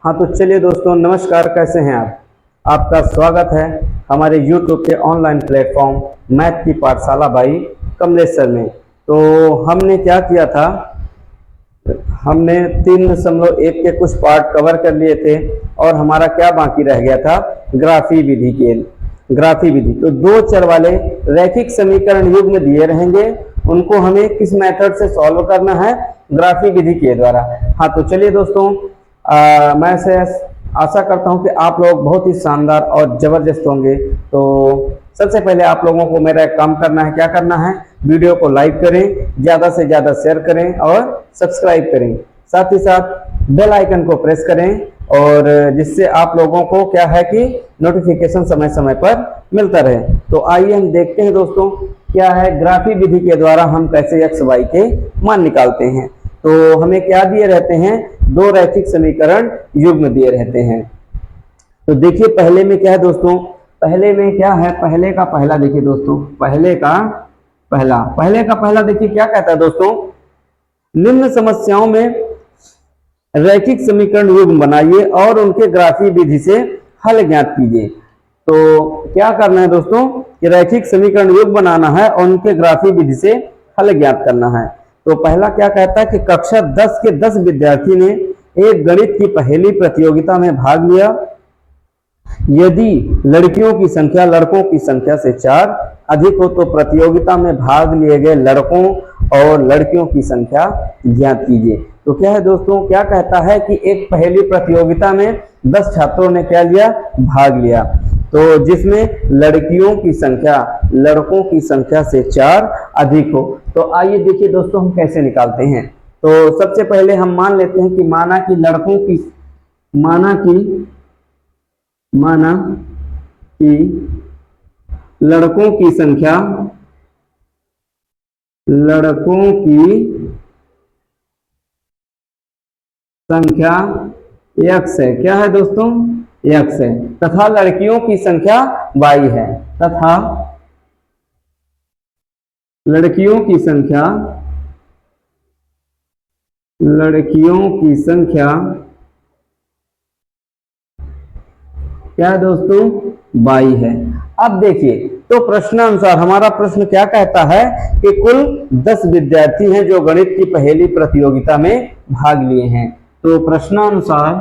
हाँ तो चलिए दोस्तों, नमस्कार। कैसे हैं आप? आपका स्वागत है हमारे YouTube के ऑनलाइन प्लेटफॉर्म मैथ की पाठशाला बाई कमलेश्वर में। तो हमने क्या किया था, हमने 3.1 के कुछ पार्ट कवर कर लिए थे और हमारा क्या बाकी रह गया था, ग्राफी विधि। तो दो चर वाले रैखिक समीकरण युग्म दिए रहेंगे, उनको हमें किस मेथड से सॉल्व करना है, ग्राफी विधि के द्वारा। हाँ तो चलिए दोस्तों, मैं से आशा करता हूं कि आप लोग बहुत ही शानदार और जबरदस्त होंगे। तो सबसे पहले आप लोगों को मेरा एक काम करना है, क्या करना है, वीडियो को लाइक करें, ज़्यादा से ज़्यादा शेयर करें और सब्सक्राइब करें, साथ ही साथ बेल आइकन को प्रेस करें, और जिससे आप लोगों को क्या है कि नोटिफिकेशन समय समय पर मिलता रहे। तो आइए हम देखते हैं दोस्तों, क्या है ग्राफी विधि के द्वारा हम कैसे एक्स वाई के मान निकालते हैं। तो हमें क्या दिए रहते हैं, दो रैखिक समीकरण युग्म दिए रहते हैं। तो देखिए पहले में क्या है दोस्तों, पहले में क्या है, पहले का पहला देखिए दोस्तों, पहले का पहला देखिए क्या कहता है दोस्तों, निम्न समस्याओं में रैखिक समीकरण युग्म बनाइए और उनके ग्राफी विधि से हल ज्ञात कीजिए। तो क्या करना है दोस्तों कि रैखिक समीकरण युग्म बनाना है और उनके ग्राफी विधि से हल ज्ञात करना है। तो पहला क्या कहता है कि कक्षा 10 के 10 विद्यार्थी ने एक गणित की पहेली प्रतियोगिता में भाग लिया। यदि लड़कियों की संख्या लड़कों की संख्या से 4 अधिक हो तो प्रतियोगिता में भाग लिए गए लड़कों और लड़कियों की संख्या ज्ञात कीजिए। तो क्या है दोस्तों, क्या कहता है कि एक पहेली प्रतियोगिता में 10 छात्रों ने क्या लिया, भाग लिया, तो जिसमें लड़कियों की संख्या लड़कों की संख्या से 4 अधिक हो। तो आइए देखिए दोस्तों हम कैसे निकालते हैं। तो सबसे पहले हम मान लेते हैं कि माना कि लड़कों की संख्या x है। क्या है दोस्तों, x है, तथा लड़कियों की संख्या y है, तथा लड़कियों की संख्या क्या है दोस्तों, y है। अब देखिए, तो प्रश्नानुसार हमारा प्रश्न क्या कहता है कि कुल 10 विद्यार्थी हैं जो गणित की पहेली प्रतियोगिता में भाग लिए हैं। तो प्रश्नानुसार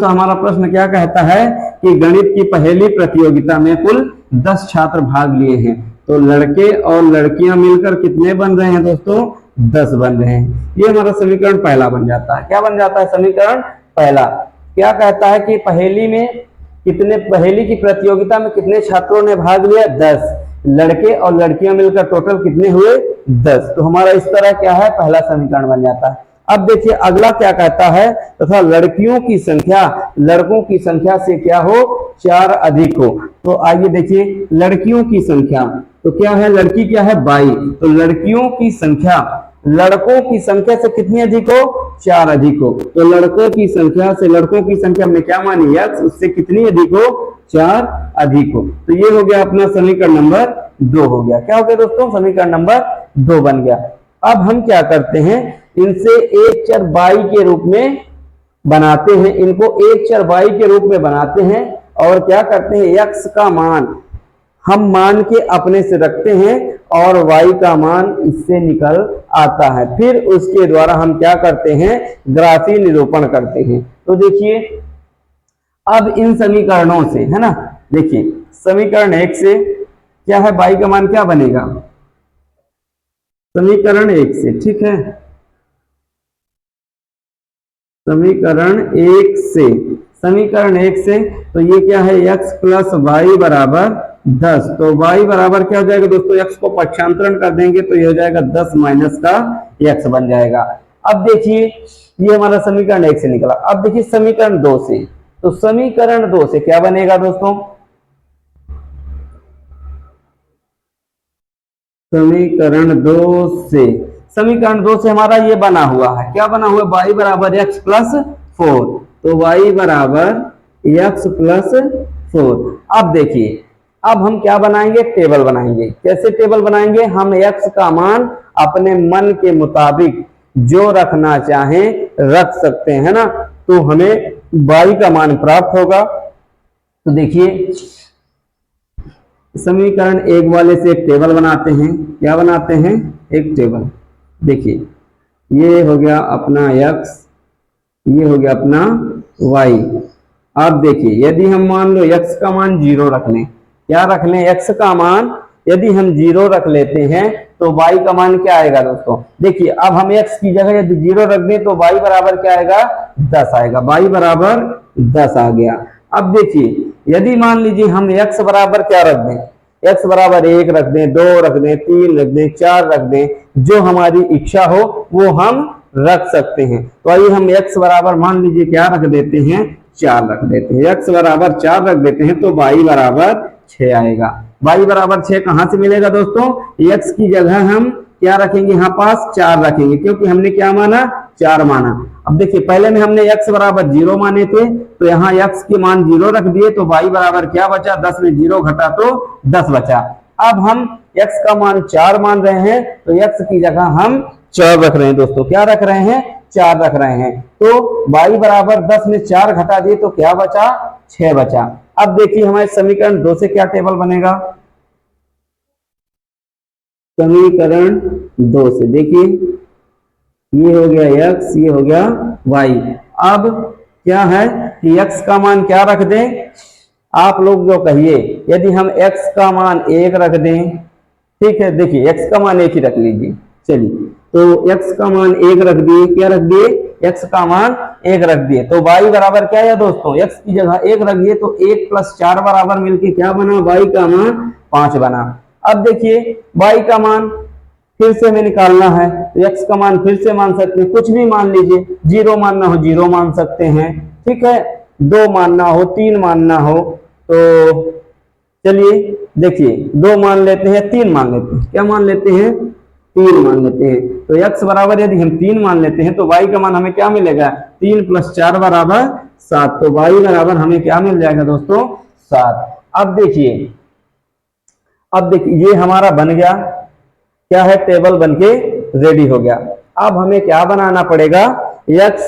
हमारा प्रश्न क्या कहता है कि गणित की पहेली प्रतियोगिता में कुल 10 छात्र भाग लिए हैं। तो लड़के और लड़कियां मिलकर कितने बन रहे हैं दोस्तों, 10 बन रहे हैं। ये हमारा समीकरण पहला बन जाता है। क्या बन जाता है, समीकरण पहला। क्या कहता है कि पहेली की प्रतियोगिता में कितने छात्रों ने भाग लिया, 10, लड़के और लड़कियां मिलकर टोटल कितने हुए, 10। तो हमारा इस तरह क्या है, पहला समीकरण बन जाता है। अब देखिए अगला क्या कहता है, तथा लड़कियों की संख्या लड़कों की संख्या से क्या हो, 4 अधिक हो। तो आइए देखिए लड़कियों की संख्या, तो क्या है, लड़की क्या है, 22। तो लड़कियों की संख्या लड़कों की संख्या से कितनी अधिक हो, 4 अधिक हो। तो लड़कों की संख्या से लड़कों की संख्या हमने क्या मानी, x, उससे कितनी अधिक हो, 4 अधिक हो। तो ये हो गया अपना समीकरण नंबर 2 हो गया। क्या हो गया दोस्तों, समीकरण नंबर 2 बन गया। अब हम क्या करते हैं, इनसे एक चर y के रूप में बनाते हैं, इनको एक चर y के रूप में बनाते हैं और क्या करते हैं, x का मान हम मान के अपने से रखते हैं और y का मान इससे निकल आता है। फिर उसके द्वारा हम क्या करते हैं, ग्राफी निरूपण करते हैं। तो देखिए अब इन समीकरणों से, है ना, देखिए समीकरण 1 से क्या है, y का मान क्या बनेगा, समीकरण 1 से, ठीक है, समीकरण 1 से तो ये क्या है, x प्लस वाई बराबर 10। तो y बराबर क्या हो जाएगा दोस्तों, x को पक्षांतरण कर देंगे तो ये हो जाएगा 10 माइनस का x बन जाएगा। अब देखिए ये हमारा समीकरण 1 से निकला। अब देखिए समीकरण 2 से, तो समीकरण 2 से क्या बनेगा दोस्तों, समीकरण 2 से हमारा ये बना हुआ है, क्या बना हुआ है, y बराबर x प्लस 4। तो y बराबर x प्लस 4। अब देखिए अब हम क्या बनाएंगे, टेबल बनाएंगे। कैसे टेबल बनाएंगे, हम x का मान अपने मन के मुताबिक जो रखना चाहें रख सकते हैं ना, तो हमें y का मान प्राप्त होगा। तो देखिए समीकरण 1 वाले से एक टेबल बनाते हैं। क्या बनाते हैं, एक टेबल। देखिए ये हो गया अपना x, ये हो गया अपना y। अब देखिए यदि हम मान लो x का मान 0 रख लें, क्या रख लें, x का मान यदि हम 0 रख लेते हैं तो y का मान क्या आएगा दोस्तों। देखिए अब हम x की जगह यदि 0 रख दें तो y बराबर क्या आएगा, 10 आएगा। y बराबर 10 आ गया। अब देखिए यदि मान लीजिए हम x बराबर क्या रख दें, x बराबर 1 रख दें, 2 रख दें, 3 रख दें, 4 रख दें, जो हमारी इच्छा हो वो हम रख सकते हैं। तो आइए हम x बराबर मान लीजिए क्या रख देते हैं, 4 रख देते हैं। x बराबर 4 रख देते हैं तो y बराबर 6 आएगा। y बराबर 6 कहां से मिलेगा दोस्तों, x की जगह हम क्या रखेंगे, यहाँ पास 4 रखेंगे, क्योंकि हमने क्या माना, 4 माना। अब देखिए पहले में हमने x बराबर 0 माने थे, तो यहाँ x के मान 0 रख दिए, तो y बराबर क्या बचा, 10 में 0 घटा तो 10 बचा। अब हम x का मान 4 मान रहे हैं, तो x की जगह हम 4 रख रहे हैं दोस्तों। क्या रख रहे हैं, 4 रख रहे हैं। तो y बराबर 10 में 4 घटा दिए तो क्या बचा, 6 बचा। अब देखिए हमारे समीकरण 2 से क्या टेबल बनेगा, समीकरण 2 से देखिए ये हो गया x, ये हो गया y। अब क्या है कि x का मान क्या रख दें, आप लोग जो कहिए, यदि हम x का मान 1 रख दें, ठीक है, देखिए x का मान 1 ही रख लीजिए। चलिए तो x का मान 1 रख दिए, क्या रख दिए, x का मान 1 रख दिए, तो y बराबर क्या है दोस्तों, x की जगह 1 रख दिए तो 1 + 4 बराबर मिलके क्या बना, y का मान 5 बना। अब देखिए y का मान फिर से हमें निकालना है, तो x का मान फिर से मान सकते हैं, कुछ भी मान लीजिए, 0 मानना हो 0 मान सकते हैं, ठीक है, 2 मानना हो, 3 मानना हो, तो चलिए देखिए 2 मान लेते हैं, 3 मान लेते हैं, क्या मान लेते हैं, 3 मान लेते हैं। तो x बराबर यदि हम 3 मान लेते हैं तो y का मान हमें क्या मिलेगा, 3 + 4 बराबर 7, तो y बराबर हमें क्या मिल जाएगा दोस्तों, 7। अब देखिए ये हमारा बन गया, क्या है, टेबल बनके रेडी हो गया। अब हमें क्या बनाना पड़ेगा, x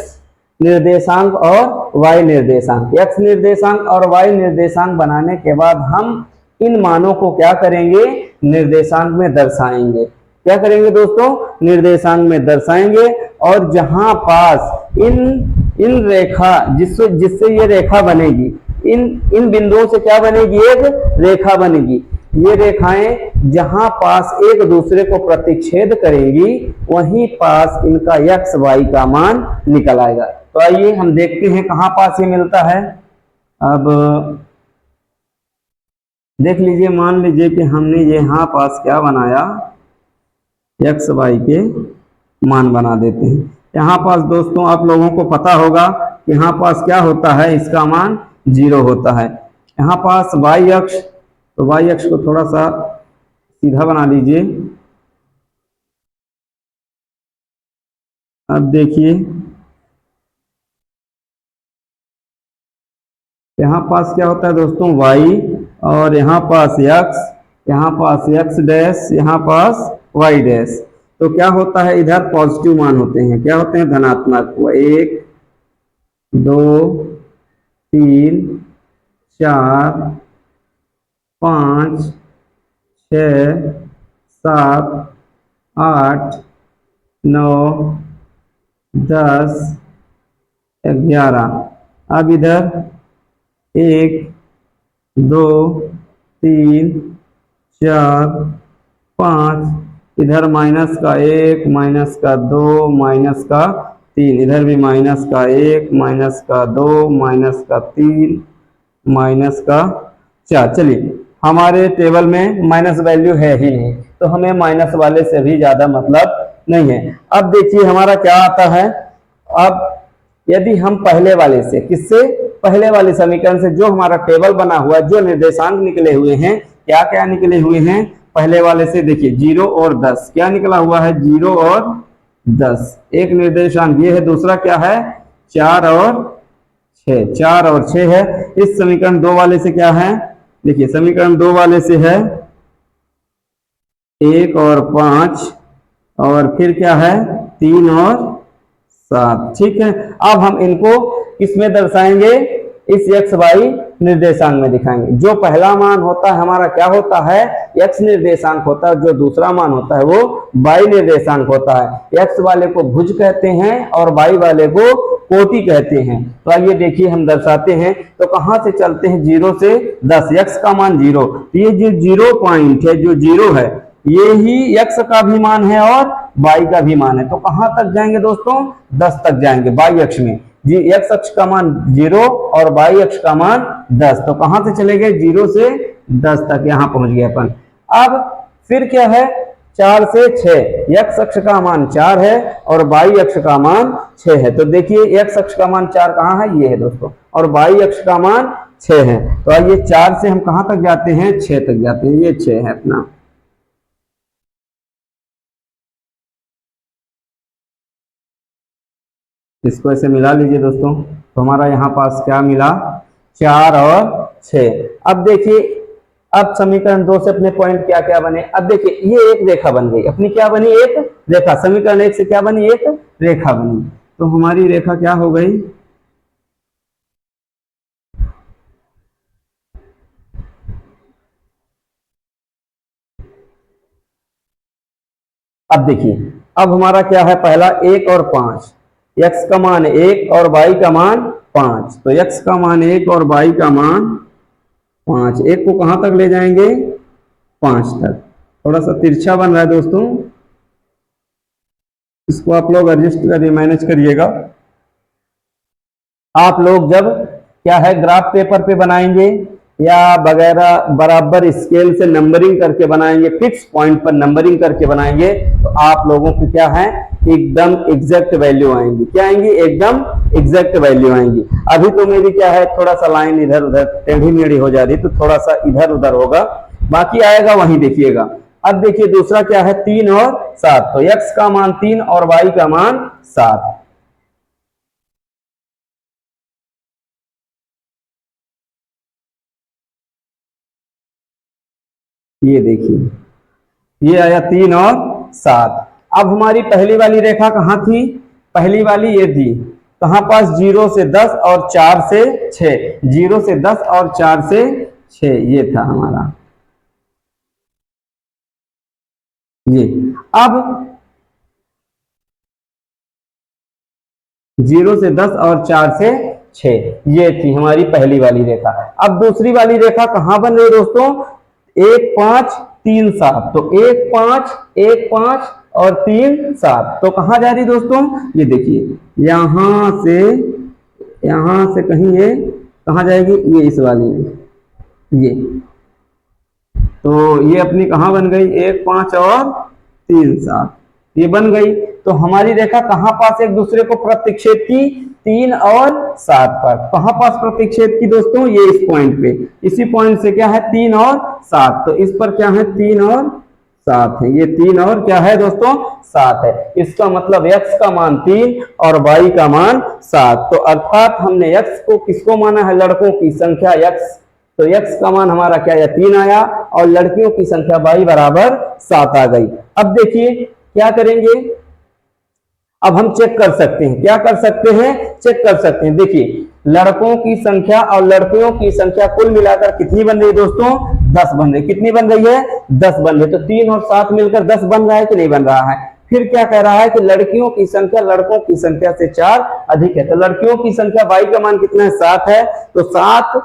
निर्देशांक और y निर्देशांक। x निर्देशांक और y निर्देशांक बनाने के बाद हम इन मानों को क्या करेंगे, निर्देशांक में दर्शाएंगे। क्या करेंगे दोस्तों, निर्देशांक में दर्शाएंगे, और जहां पास इन रेखा जिससे ये रेखा बनेगी, इन बिंदुओं से क्या बनेगी, एक रेखा बनेगी। ये रेखाएं जहां पास एक दूसरे को प्रतिच्छेद करेंगी, वहीं पास इनका x y का मान निकल आएगा। तो आइए हम देखते हैं कहां पास ये मिलता है। अब देख लीजिए, मान लीजिए कि हमने यहाँ पास क्या बनाया, x y के मान बना देते हैं। यहाँ पास दोस्तों आप लोगों को पता होगा कि यहाँ पास क्या होता है, इसका मान 0 होता है। यहाँ पास y अक्ष, तो y अक्ष को थोड़ा सा सीधा बना लीजिए। अब देखिए यहाँ पास क्या होता है दोस्तों, y, और यहाँ पास x, यहाँ पास x डैश, यहाँ पास y डैश। तो क्या होता है, इधर पॉजिटिव मान होते हैं, क्या होते हैं, धनात्मक। 1 2 3 4 5 6 7 8 9 10 11। अब इधर 1 2 3 4 5, इधर माइनस का 1, माइनस का 2, माइनस का 3, इधर भी माइनस का 1, माइनस का 2, माइनस का 3, माइनस का 4। चलिए हमारे टेबल में माइनस वैल्यू है ही नहीं, तो हमें माइनस वाले से भी ज्यादा मतलब नहीं है। अब देखिए हमारा क्या आता है, अब यदि हम पहले वाले से, किससे, पहले वाले समीकरण से, जो हमारा टेबल बना हुआ है, जो निर्देशांक निकले हुए हैं, क्या क्या निकले हुए हैं, पहले वाले से देखिए 0 और 10, क्या निकला हुआ है, 0 और 10 एक निर्देशांक ये है। दूसरा क्या है, 4 और 6, 4 और 6 है। इस समीकरण 2 वाले से क्या है, देखिए समीकरण 2 वाले से है 1 और 5 और फिर क्या है 3 और 7। ठीक है, अब हम इनको किसमें दर्शाएंगे, इस एक्स वाई निर्देशांक में दिखाएंगे। जो पहला मान होता है हमारा क्या होता है, एक्स निर्देशांक होता है, जो दूसरा मान होता है वो वाई निर्देशांक होता है। एक्स वाले को भुज कहते हैं और वाई वाले को कोटि कहते हैं। तो आइए देखिए हम दर्शाते हैं। तो कहां से चलते हैं, 0 से 10, एक्स का मान 0, ये जो 0 पॉइंट है, जो 0 है, ये ही एक्स का भी मान है और वाई का भी मान है। तो कहां तक जाएंगे दोस्तों, 10 तक जाएंगे वाई अक्ष में। जी एक्स अक्ष का मान 0 और वाई अक्ष का मान 10। तो कहां से चले गए, 0 से 10 तक, यहां पहुंच गए अपन। अब फिर क्या है, 4 से 6, एक्स अक्ष का मान 4 है और वाई अक्ष का मान 6 है। तो देखिए एक्स अक्ष का मान 4 कहां है, ये है दोस्तों, और वाई अक्ष का मान 6 है। तो आइए 4 से हम कहां तक जाते हैं, 6 तक जाते हैं, ये 6 है अपना। इसको ऐसे मिला लीजिए दोस्तों, तो हमारा यहाँ पास क्या मिला, 4 और 6। अब देखिए, अब समीकरण 2 से अपने पॉइंट क्या क्या बने। अब देखिए ये एक रेखा बन गई अपनी, क्या बनी, एक रेखा। समीकरण 1 से क्या बनी, एक रेखा बनी। तो हमारी रेखा क्या हो गई, अब देखिए, अब हमारा क्या है, पहला 1 और 5, एक्स का मान 1 और वाई का मान 5। तो एक्स का मान 1 और वाई का मान 5, एक को कहां तक ले जाएंगे, 5 तक। थोड़ा सा तिरछा बन रहा है दोस्तों, इसको आप लोग एडजस्ट करिए, मैनेज करिएगा। आप लोग जब क्या है ग्राफ पेपर पे बनाएंगे या वगैरह बराबर स्केल से नंबरिंग करके बनाएंगे, फिक्स पॉइंट पर नंबरिंग करके बनाएंगे, तो आप लोगों की क्या है, एकदम एग्जैक्ट वैल्यू आएंगी। क्या आएंगी, एकदम एग्जैक्ट वैल्यू आएंगी। अभी तो मेरी क्या है, थोड़ा सा लाइन इधर उधर टेढ़ी मेढ़ी हो जा रही, तो थोड़ा सा इधर उधर होगा, बाकी आएगा वहीं देखिएगा। अब देखिए दूसरा क्या है, 3 और 7। तो एक्स का मान 3 और वाई का मान 7। ये देखिए, ये आया 3 और 7। अब हमारी पहली वाली रेखा कहां थी, पहली वाली ये थी कहां पास, 0 से 10 और 4 से 6, 0 से 10 और 4 से 6, ये था हमारा ये। अब 0 से 10 और 4 से 6, ये थी हमारी पहली वाली रेखा। अब दूसरी वाली रेखा कहां बन रही दोस्तों, 1 5 3 7। तो 1 5 1 5 और 3 7, तो कहां जा रही दोस्तों, ये देखिए, यहां से कहीं ये कहां जाएगी, ये इस वाली में, ये। तो ये अपनी कहां बन गई, 1 5 और 3 7, ये बन गई। तो हमारी रेखा कहां पास एक दूसरे को प्रतिच्छेद की, 3 और 7 पर। कहां पास प्रतिच्छेद की दोस्तों, ये इस पॉइंट पे, इसी पॉइंट से क्या है, 3 और 7। तो इस पर क्या है, 3 और 7 है, ये 3 और क्या है दोस्तों, 7 है। इसका मतलब x का मान 3 और y का मान 7। तो अर्थात हमने x को किसको माना है, लड़कों की संख्या x। तो x का मान हमारा क्या है, 3 आया, और लड़कियों की संख्या y बराबर 7 आ गई। अब देखिए क्या करेंगे, अब हम चेक कर सकते हैं, क्या कर सकते हैं, चेक कर सकते हैं। देखिए लड़कों की संख्या और लड़कियों की संख्या कुल मिलाकर कितनी बन रही है दोस्तों, 10 बन रही। कितनी बन रही है, 10 बन रही। तो 3 और 7 मिलकर 10 बन रहा है कि नहीं बन रहा है। फिर क्या कह रहा है कि लड़कियों की संख्या लड़कों की संख्या से 4 अधिक है। तो लड़कियों की संख्या y का मान कितना है, 7 है। तो 7,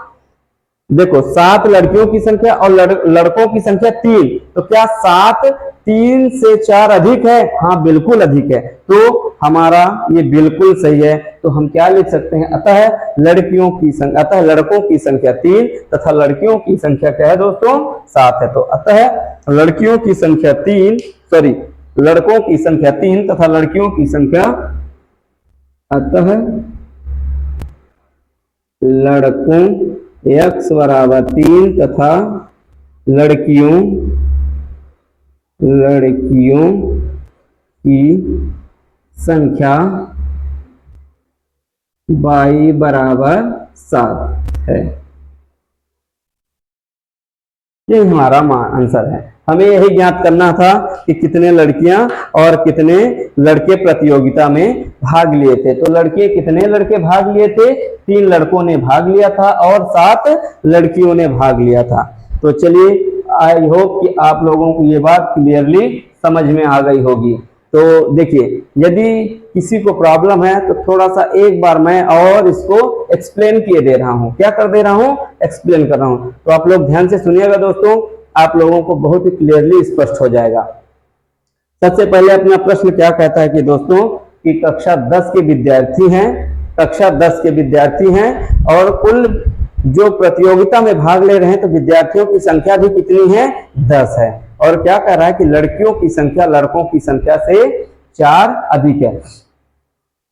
देखो 7 लड़कियों की संख्या और लड़कों की संख्या 3। तो क्या 7 3 से 4 अधिक है, हाँ बिल्कुल अधिक है। तो हमारा ये बिल्कुल सही है। तो हम क्या लिख सकते हैं, अतः लड़कियों की संख्या, अतः लड़कों की संख्या 3 तथा लड़कियों की संख्या क्या है दोस्तों, 7 है। तो अतः लड़कियों की संख्या 3, सॉरी लड़कों की संख्या 3 तथा लड़कियों की संख्या, अतः लड़कों x बराबर 3 तथा लड़कियों की संख्या y बराबर 7 है। यही हमारा आंसर है। हमें यही ज्ञात करना था कि कितने लड़कियां और कितने लड़के प्रतियोगिता में भाग लिए थे। तो लड़के कितने लड़के भाग लिए थे? 3 लड़कों ने भाग लिया था और 7 लड़कियों ने भाग लिया था। तो चलिए, आई होप कि आप लोगों को ये बात क्लियरली समझ में आ गई होगी। तो देखिए, यदि किसी को प्रॉब्लम है तो थोड़ा सा एक बार मैं और इसको एक्सप्लेन किए दे रहा हूँ। क्या कर दे रहा हूँ? एक्सप्लेन कर रहा हूँ। तो आप लोग ध्यान से सुनिएगा दोस्तों, आप लोगों को बहुत ही क्लियरली स्पष्ट हो जाएगा। सबसे पहले अपना प्रश्न क्या कहता है कि दोस्तों कि कक्षा 10 के विद्यार्थी हैं, कक्षा 10 के विद्यार्थी हैं और कुल जो प्रतियोगिता में भाग ले रहे हैं तो विद्यार्थियों की संख्या भी कितनी है? 10 है। और क्या कह रहा है कि लड़कियों की संख्या लड़कों की संख्या से 4 अधिक है।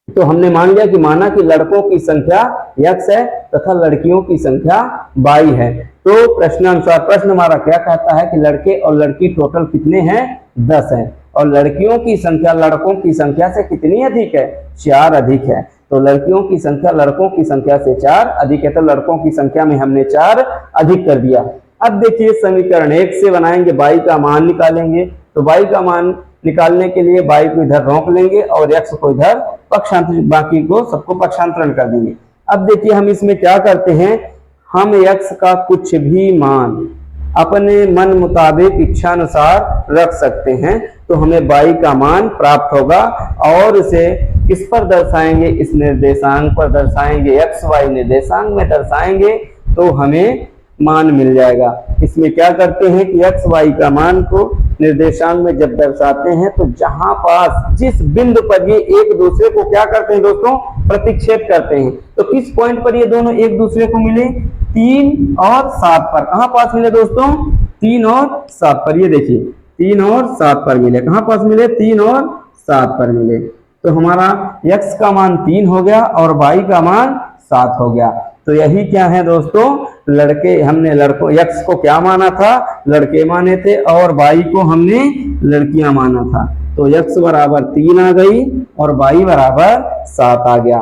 तो हमने मान लिया कि माना कि लड़कों की संख्या x है तथा लड़कियों की संख्या y है। तो प्रश्नानुसार प्रश्न हमारा क्या कहता है कि लड़के और लड़की टोटल कितने हैं? 10 हैं। और लड़कियों की संख्या लड़कों की संख्या से कितनी अधिक है? 4 अधिक है। तो लड़कियों की संख्या लड़कों की संख्या से 4 अधिक है, तो लड़कों की संख्या में हमने 4 अधिक कर दिया। अब देखिए, समीकरण 1 से बनाएंगे, y का मान निकालेंगे। तो y का मान निकालने के लिए y को इधर रोक लेंगे और x को इधर पक्षांतरण, बाकी को सबको पक्षांतरण कर देंगे। अब देखिए, हम इसमें क्या करते हैं, हम x का कुछ भी मान अपने मन मुताबिक इच्छानुसार रख सकते हैं। तो हमें y का मान प्राप्त होगा और इसे किस पर दर्शाएंगे? इस निर्देशांक पर दर्शाएंगे, एक्स वाई निर्देशांक में दर्शाएंगे तो हमें मान मिल जाएगा। इसमें क्या करते हैं कि एक्स वाई का मान को निर्देशांक में जब दर्शाते हैं तो जहां पास जिस बिंदु पर ये एक दूसरे को क्या करते हैं दोस्तों? प्रतिच्छेद करते हैं। तो किस पॉइंट पर ये दोनों एक दूसरे को मिले? 3 और 7 पर। कहां पास मिले दोस्तों? 3 और 7 पर। ये देखिए, 3 और 7 पर मिले। कहां पास मिले? 3 और 7 पर मिले। तो हमारा x का मान 3 हो गया और y का मान 7 हो गया। तो यही क्या है दोस्तों? लड़के, हमने लड़कों x को क्या माना था? लड़के माने थे और y को हमने लड़कियां माना था। तो x बराबर 3 आ गई और y बराबर 7 आ गया।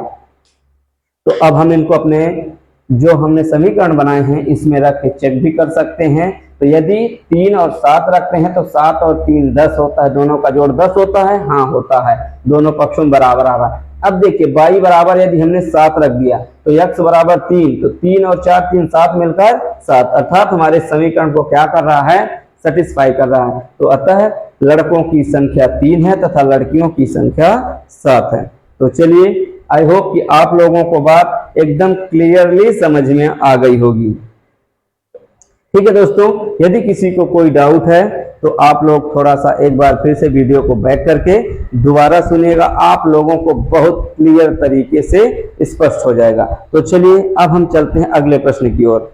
तो अब हम इनको अपने जो हमने समीकरण बनाए हैं इसमें रख के चेक भी कर सकते हैं। तो यदि 3 और 7 रखते हैं तो 7 और 3 10 होता है, दोनों का जोड़ 10 होता है। हाँ, होता है, दोनों पक्षों में बराबर आ रहा है। अब देखिए, y बराबर यदि हमने 7 रख दिया तो x बराबर 3, तो 3 और 4 3 7 मिलकर 7, अर्थात हमारे समीकरण को क्या कर रहा है? सेटिस्फाई कर रहा है। तो अतः लड़कों की संख्या 3 है तथा लड़कियों की संख्या 7 है। तो चलिए, आई होप कि आप लोगों को बात एकदम क्लियरली समझ में आ गई होगी। ठीक है दोस्तों, यदि किसी को कोई डाउट है तो आप लोग थोड़ा सा एक बार फिर से वीडियो को बैक करके दोबारा सुनिएगा, आप लोगों को बहुत क्लियर तरीके से स्पष्ट हो जाएगा। तो चलिए, अब हम चलते हैं अगले प्रश्न की ओर।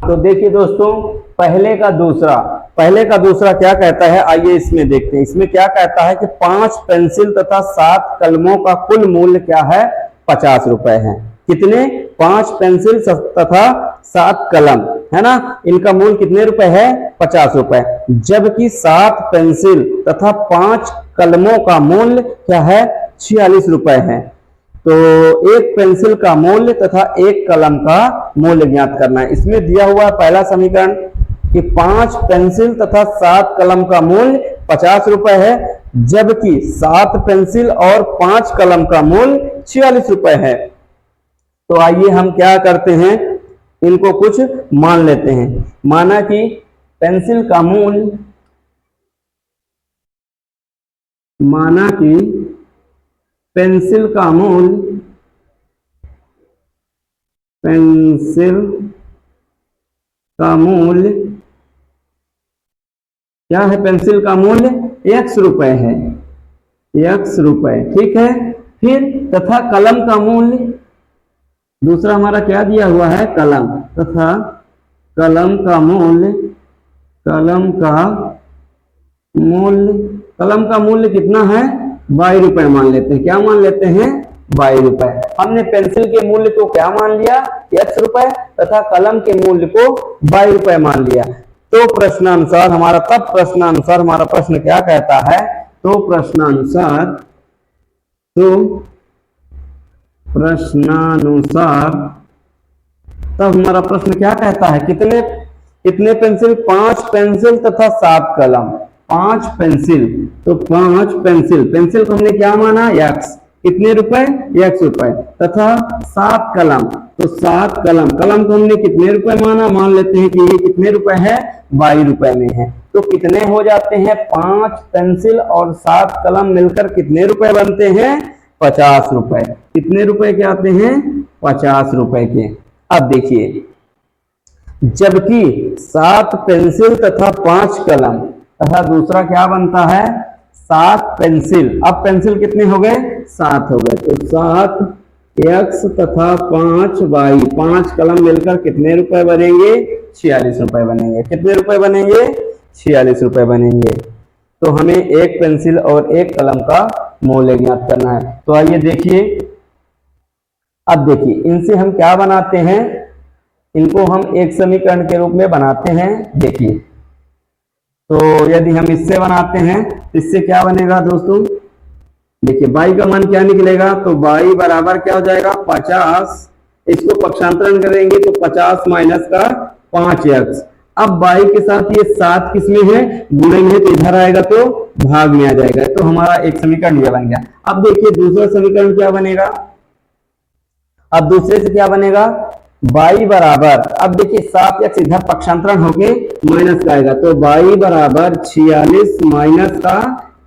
तो देखिए दोस्तों, पहले का दूसरा क्या कहता है, आइए इसमें देखते हैं। इसमें क्या कहता है कि 5 पेंसिल तथा 7 कलमों का कुल मूल्य क्या है? 50 रुपए है। कितने? 5 पेंसिल तथा 7 कलम है ना, इनका मूल्य कितने रुपए है? 50 रुपए। जबकि 7 पेंसिल तथा 5 कलमों का मूल्य क्या है? 46 रुपए है। तो एक पेंसिल का मूल्य तथा एक कलम का मूल्य ज्ञात करना है। इसमें दिया हुआ है पहला समीकरण कि 5 पेंसिल तथा 7 कलम का मूल्य 50 रुपए है, जबकि 7 पेंसिल और 5 कलम का मूल्य 46 रुपए है। तो आइए हम क्या करते हैं, इनको कुछ मान लेते हैं। माना कि पेंसिल का मूल्य, पेंसिल का मूल्य क्या है? पेंसिल का मूल्य x रुपए है, x रुपए, ठीक है। फिर तथा कलम का मूल्य, दूसरा हमारा क्या दिया हुआ है? कलम, तथा कलम का मूल्य कितना है? 22 रुपए मान लेते हैं। क्या मान लेते हैं? 22 रुपए। हमने पेंसिल के मूल्य को क्या मान लिया? x रुपए, तथा कलम के मूल्य को 22 रुपए मान लिया। तो प्रश्नानुसार हमारा प्रश्न क्या कहता है? तो प्रश्नानुसार तब हमारा प्रश्न क्या कहता है? कितने कितने पेंसिल? 5 पेंसिल तथा 7 कलम। 5 पेंसिल, तो 5 पेंसिल, पेंसिल को हमने क्या माना? x। कितने रुपए? x रुपए। तथा 7 कलम, तो 7 कलम, कलम को हमने कितने रुपए माना? मान लेते हैं कि ये कितने रुपए है? 22 रुपए में है। तो कितने हो जाते हैं? 5 पेंसिल और 7 कलम मिलकर कितने रुपए बनते हैं? 50 रुपए। कितने रुपए के आते हैं? 50 रुपए के। अब देखिए, जबकि 7 पेंसिल तथा 5 कलम तथा दूसरा क्या बनता है? 7 पेंसिल। अब पेंसिल कितने हो गए? 7 हो गए। तो 7 x तथा 5 y, 5 कलम मिलकर कितने रुपए बनेंगे? 46 रुपए बनेंगे। कितने रुपए बनेंगे? 46 रुपए बनेंगे। तो हमें एक पेंसिल और एक कलम का मूल्य ज्ञात करना है। तो आइए देखिए, अब देखिए इनसे हम क्या बनाते हैं? इनको हम एक समीकरण के रूप में बनाते हैं। देखिए, तो यदि हम इससे बनाते हैं तो इससे क्या बनेगा दोस्तों? देखिए y का मान क्या निकलेगा? तो y बराबर क्या हो जाएगा? 50। इसको पक्षांतरण करेंगे तो 50 माइनस का 5x। अब y के साथ ये 7 किसमें है? गुणे में है, तो इधर आएगा तो भाग में आ जाएगा। तो हमारा एक समीकरण ये बन गया। अब देखिए दूसरा समीकरण क्या बनेगा? अब दूसरे से क्या बनेगा? y बराबर, अब देखिए 7x इधर पक्षांतरण होके माइनस का आएगा, तो y बराबर 46 माइनस का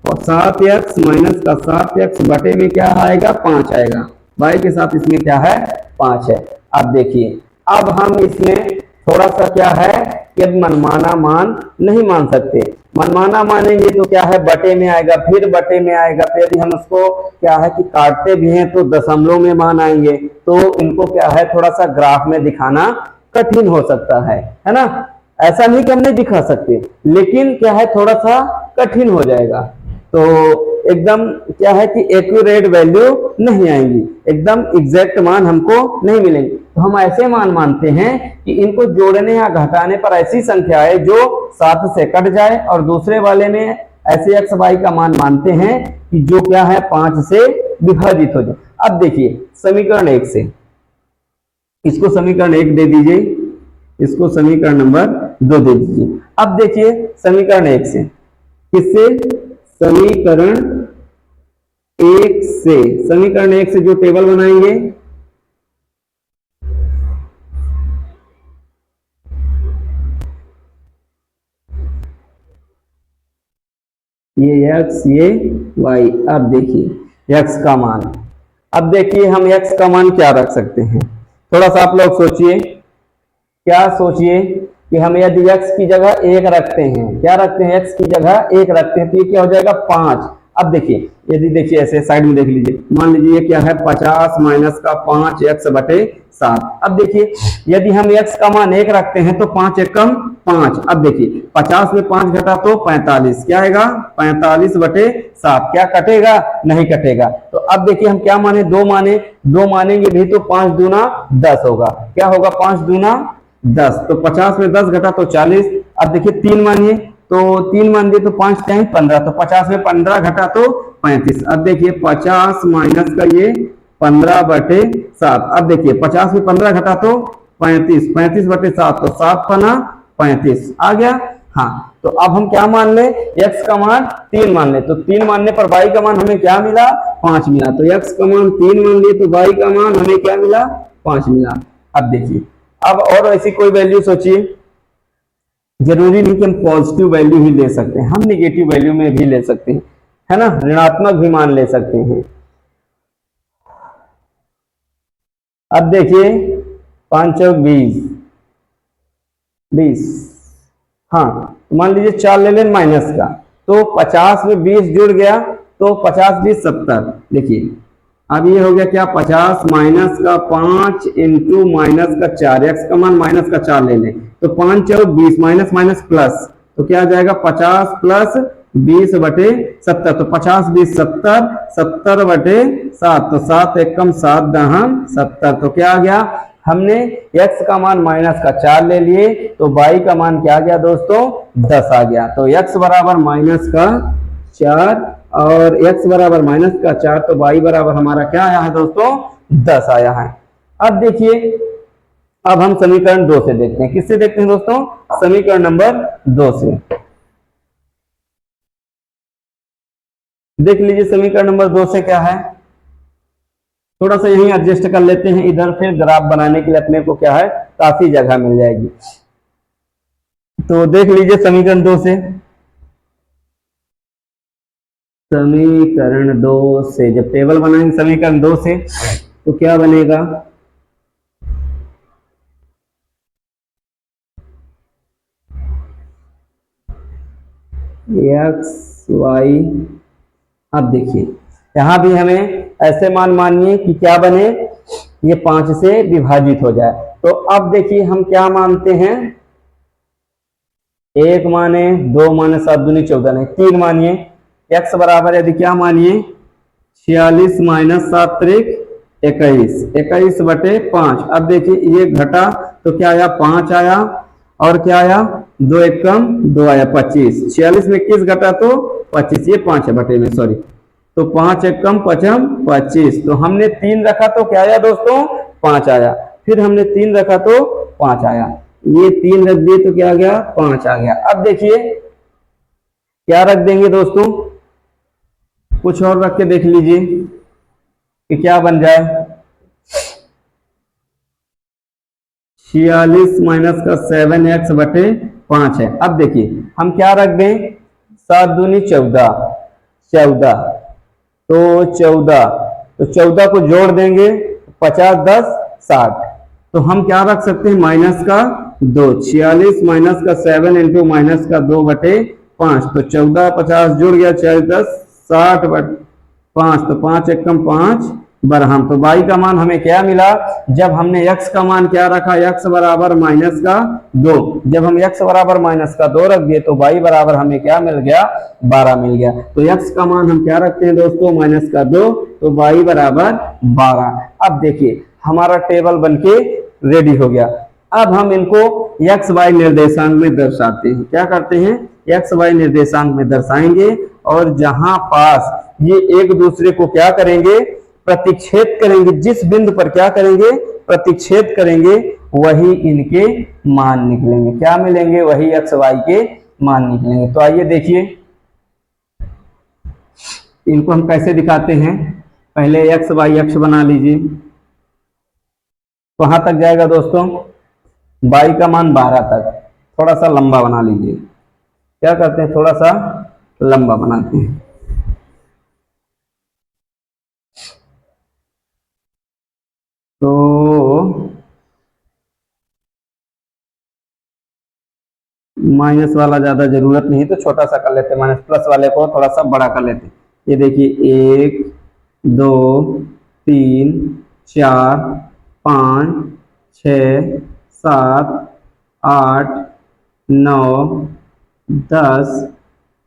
7x माइनस का 7x बटे में क्या आएगा? 5 आएगा। y के साथ इसमें क्या है? 5 है। अब देखिए, अब हम इसमें थोड़ा सा क्या है कि मनमाना मान नहीं मान सकते। मनमाना मानेंगे तो क्या है? बटे में आएगा, फिर बटे में आएगा। तो यदि हम उसको क्या है कि काटते भी हैं तो दशमलव में मान आएंगे। तो इनको क्या है, थोड़ा सा ग्राफ में दिखाना कठिन हो सकता है ना? ऐसा नहीं कि हम नहीं दिखा सकते, लेकिन क्या है, थोड़ा सा कठिन हो जाएगा। तो एकदम क्या है कि एक्यूरेट वैल्यू नहीं आएंगी, एकदम एग्जैक्ट मान हमको नहीं मिलेंगे। तो हम ऐसे मान मानते हैं कि इनको जोड़ने या घटाने पर ऐसी संख्या है जो 7 से कट जाए, और दूसरे वाले में ऐसे x y का मान मानते हैं कि जो क्या है 5 से विभाजित हो जाए। अब देखिए समीकरण 1 से, इसको समीकरण 1 दे दीजिए, इसको समीकरण नंबर 2 दे दीजिए। अब देखिए समीकरण 1 से, किससे? समीकरण 1 से, समीकरण 1 से जो टेबल बनाएंगे, ये x ये y। अब देखिए x का मान, अब देखिए हम x का मान क्या रख सकते हैं? थोड़ा सा आप लोग सोचिए, क्या सोचिए कि हम यदि x की जगह 1 रखते हैं, क्या रखते हैं? x की जगह 1 रखते हैं, तो ये क्या हो जाएगा? 5। अब देखिए, यदि देखिए ऐसे साइड में देख लीजिए, मान लीजिए ये क्या है? 50 माइनस का 5x बटे 7। अब देखिए यदि हम x का मान 1 रखते हैं तो 5 एकम 5। अब देखिए 50 में 5 घटा तो 45, क्या आएगा? 45 बटे 7। क्या कटेगा? नहीं कटेगा। तो अब देखिए हम क्या माने? 2 माने, 2 मानेंगे भी तो 5 दूना 10 होगा। क्या होगा? 5 दूना 10। तो 50 में 10 घटा तो 40। अब देखिए 3 मानिए, तो 3 मान दिए तो 5 टाइम 15, तो 50 में 15 घटा तो 35। अब देखिए 50 माइनस का ये 15 बटे 7। अब देखिए 50 में 15 घटा तो 35, 35 बटे 7, तो 7 पना 35 आ गया। हाँ, तो अब हम क्या मान ले? x का मान 3 मान ले, तो 3 मानने पर y का मान हमें क्या मिला? 5 मिला। तो x का मान 3 मान लिए तो y का मान हमें क्या मिला? 5 मिला। अब देखिए, अब और ऐसी कोई वैल्यू सोचिए, जरूरी नहीं कि हम पॉजिटिव वैल्यू ही ले सकते हैं, हम निगेटिव वैल्यू में भी ले सकते हैं, है ना? ऋणात्मक भी मान ले सकते हैं। अब देखिए 5 चौक 20, हाँ मान लीजिए 4 ले लें माइनस का, तो 50 में 20 जुड़ गया तो 50 20 70। देखिए अब ये हो गया क्या? 50 माइनस का 5 इंटू माइनस का 4, x का मान माइनस का 4 ले लें, तो 5 चौक 20 माइनस माइनस प्लस, तो क्या आ जाएगा? 50 प्लस 20 बटे 70, तो 50 20 70, 70 बटे 7, तो 7 एकम 7 दहम 70। तो क्या आ गया? हमने x का मान माइनस का 4 ले लिए, तो y का मान क्या आ गया दोस्तों? 10 आ गया। तो x बराबर माइनस का 4 और x बराबर माइनस का 4, तो y बराबर हमारा क्या आया है दोस्तों? 10 आया है। अब देखिए अब हम समीकरण 2 से देखते हैं। किससे देखते हैं दोस्तों? समीकरण नंबर 2 से। देख लीजिए समीकरण नंबर 2 से क्या है। थोड़ा सा यहीं एडजस्ट कर लेते हैं इधर, फिर ग्राफ बनाने के लिए अपने को क्या है काफी जगह मिल जाएगी। तो देख लीजिए समीकरण 2 से, समीकरण 2 से जब टेबल बनाएंगे समीकरण 2 से तो क्या बनेगा? X y. अब देखिए यहां भी हमें ऐसे मान मानिए कि क्या बने, ये 5 से विभाजित हो जाए। तो अब देखिए हम क्या मानते हैं, 1 माने, 2 माने, 7 दूनी 14 नहीं 3 मानिए। x बराबर यदि क्या मानिए 46 माइनस 7 त्रिक 21, 21 बटे 5। अब देखिए ये घटा तो क्या आया 5 आया, और क्या आया 2 एक कम 2 आया 25। 46 में 21 घटा तो 25, ये 5 है बटे में, सॉरी। तो 5 एक कम 5 25। तो हमने 3 रखा तो क्या आया दोस्तों 5 आया, फिर हमने 3 रखा तो 5 आया, ये 3 रख दिए तो क्या आ गया 5 आ गया। अब देखिए क्या रख देंगे दोस्तों, कुछ और रख के देख लीजिए कि क्या बन जाए। 46 माइनस का 7x बटे 5 है। अब देखिए हम क्या रख दें, 7 दूनी 14, 14 तो 14, तो 14 को जोड़ देंगे 50 10 60। तो हम क्या रख सकते हैं माइनस का 2, 46 माइनस का 7 इंटू माइनस का 2 बटे 5। तो 14 50 जुड़ गया 40 10 60 बटे 5, तो 5 एक कम 5 बरहम। तो y का मान हमें क्या मिला, जब हमने x का मान क्या रखा, x बराबर माइनस का 2। जब हम x बराबर माइनस का 2 रख दिए तो y बराबर हमें क्या मिल गया 12 मिल गया। तो x का मान हम क्या रखते हैं दोस्तों माइनस का 2, तो y बराबर 12। अब देखिए हमारा टेबल बनके रेडी हो गया। अब हम इनको एक्स वाई निर्देशांक में दर्शाते हैं। क्या करते हैं, एक्स वाई निर्देशांक में दर्शाएंगे, और जहां पास ये एक दूसरे को क्या करेंगे प्रतिच्छेद करेंगे, जिस बिंदु पर क्या करेंगे प्रतिच्छेद करेंगे, वही इनके मान निकलेंगे। क्या मिलेंगे, वही एक्स वाई के मान निकलेंगे। तो आइए देखिए इनको हम कैसे दिखाते हैं। पहले एक्स वाई अक्ष बना लीजिए, कहां तक जाएगा दोस्तों, y का मान 12 तक। थोड़ा सा लंबा बना लीजिए, क्या करते हैं थोड़ा सा लंबा बनाते हैं। तो माइनस वाला ज्यादा जरूरत नहीं, तो छोटा सा कर लेते हैं, माइनस प्लस वाले को थोड़ा सा बड़ा कर लेते हैं। ये देखिए 1 2 3 4 5 6 7 8 9 10